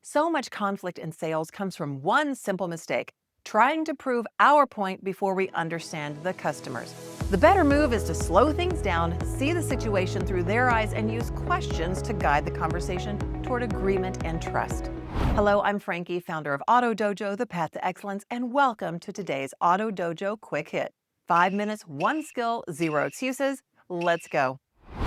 So much conflict in sales comes from one simple mistake, trying to prove our point before we understand the customer's. The better move is to slow things down, see the situation through their eyes, and use questions to guide the conversation toward agreement and trust. Hello, I'm Frankie, founder of Auto Dojo, the path to excellence, and welcome to today's Auto Dojo Quick Hit. 5 minutes, one skill, zero excuses. Let's go.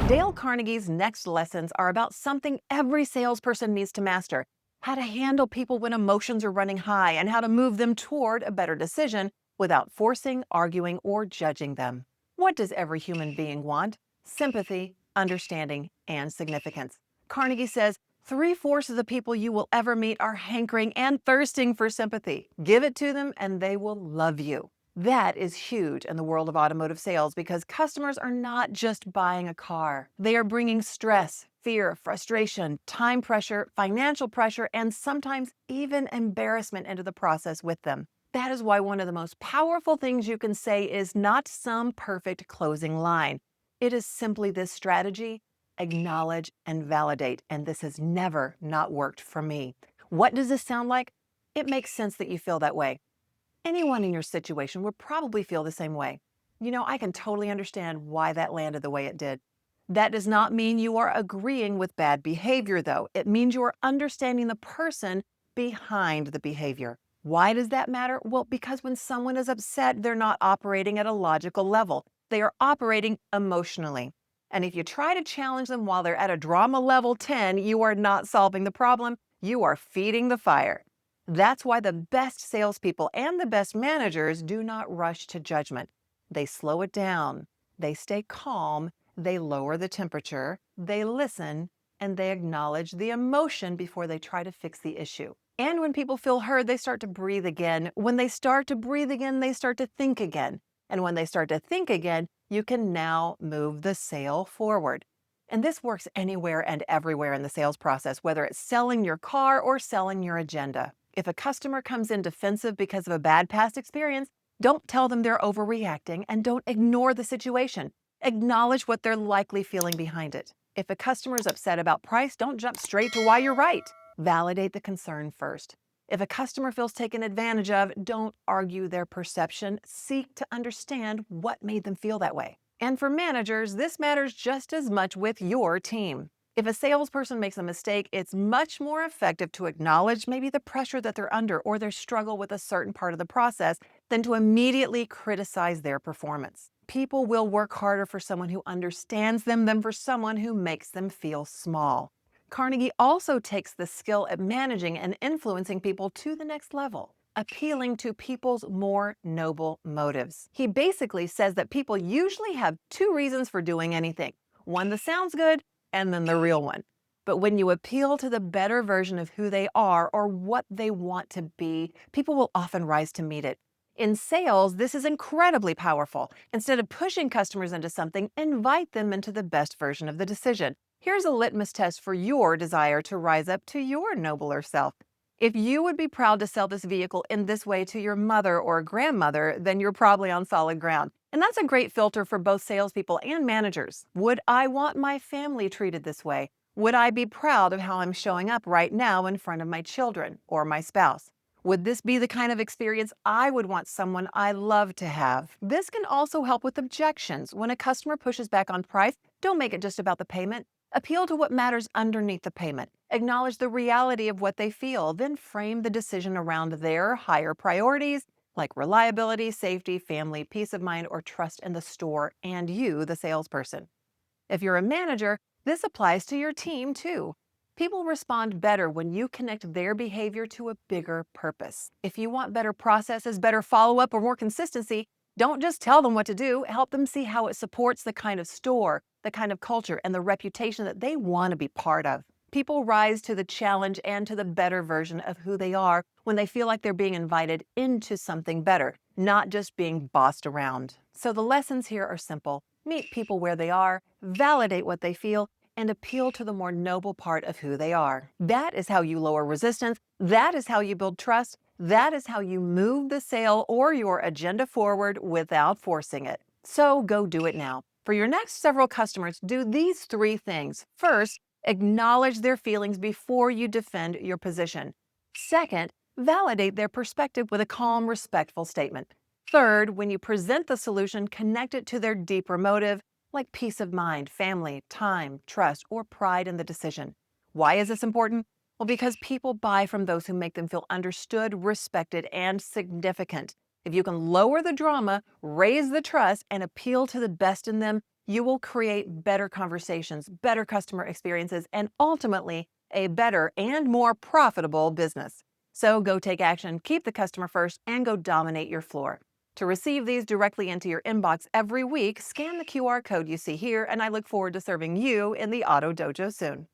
Dale Carnegie's next lessons are about something every salesperson needs to master: how to handle people when emotions are running high and how to move them toward a better decision without forcing, arguing, or judging them. What does every human being want? Sympathy, understanding, and significance. Carnegie says 3/4 of the people you will ever meet are hankering and thirsting for sympathy. Give it to them and they will love you. That is huge in the world of automotive sales because customers are not just buying a car. They are bringing stress, fear, frustration, time pressure, financial pressure, and sometimes even embarrassment into the process with them. That is why one of the most powerful things you can say is not some perfect closing line. It is simply this strategy: acknowledge and validate. And this has never not worked for me. What does this sound like? It makes sense that you feel that way. Anyone in your situation would probably feel the same way. I can totally understand why that landed the way it did. That does not mean you are agreeing with bad behavior, though. It means you are understanding the person behind the behavior. Why does that matter? Well, because when someone is upset, they're not operating at a logical level. They are operating emotionally. And if you try to challenge them while they're at a drama level 10, you are not solving the problem. You are feeding the fire. That's why the best salespeople and the best managers do not rush to judgment. They slow it down. They stay calm. They lower the temperature. They listen, and they acknowledge the emotion before they try to fix the issue. And when people feel heard, they start to breathe again. When they start to breathe again, they start to think again. And when they start to think again, you can now move the sale forward. And this works anywhere and everywhere in the sales process, whether it's selling your car or selling your agenda. If a customer comes in defensive because of a bad past experience, don't tell them they're overreacting and don't ignore the situation. Acknowledge what they're likely feeling behind it. If a customer is upset about price, don't jump straight to why you're right. Validate the concern first. If a customer feels taken advantage of, don't argue their perception. Seek to understand what made them feel that way. And for managers, this matters just as much with your team. If a salesperson makes a mistake, it's much more effective to acknowledge maybe the pressure that they're under or their struggle with a certain part of the process than to immediately criticize their performance. People will work harder for someone who understands them than for someone who makes them feel small. Carnegie also takes the skill at managing and influencing people to the next level, appealing to people's more noble motives. He basically says that people usually have two reasons for doing anything: one that sounds good, and then the real one. But when you appeal to the better version of who they are or what they want to be, people will often rise to meet it. In sales, this is incredibly powerful. Instead of pushing customers into something, invite them into the best version of the decision. Here's a litmus test for your desire to rise up to your nobler self. If you would be proud to sell this vehicle in this way to your mother or grandmother, then you're probably on solid ground. And that's a great filter for both salespeople and managers. Would I want my family treated this way? Would I be proud of how I'm showing up right now in front of my children or my spouse? Would this be the kind of experience I would want someone I love to have? This can also help with objections. When a customer pushes back on price, don't make it just about the payment. Appeal to what matters underneath the payment. Acknowledge the reality of what they feel, then frame the decision around their higher priorities like reliability, safety, family, peace of mind, or trust in the store and you, the salesperson. If you're a manager, this applies to your team too. People respond better when you connect their behavior to a bigger purpose. If you want better processes, better follow-up, or more consistency, don't just tell them what to do. Help them see how it supports the kind of store, the kind of culture, and the reputation that they want to be part of. People rise to the challenge and to the better version of who they are when they feel like they're being invited into something better, not just being bossed around. So the lessons here are simple. Meet people where they are, validate what they feel, and appeal to the more noble part of who they are. That is how you lower resistance. That is how you build trust. That is how you move the sale or your agenda forward without forcing it. So go do it now. For your next several customers, do these 3 things. First, Acknowledge their feelings before you defend your position. Second, validate their perspective with a calm, respectful statement. Third, when you present the solution, connect it to their deeper motive, like peace of mind, family, time, trust, or pride in the decision. Why is this important? Well, because people buy from those who make them feel understood, respected, and significant. If you can lower the drama, raise the trust, and appeal to the best in them, you will create better conversations, better customer experiences, and ultimately a better and more profitable business. So go take action, keep the customer first, and go dominate your floor. To receive these directly into your inbox every week, scan the QR code you see here, and I look forward to serving you in the Auto Dojo soon.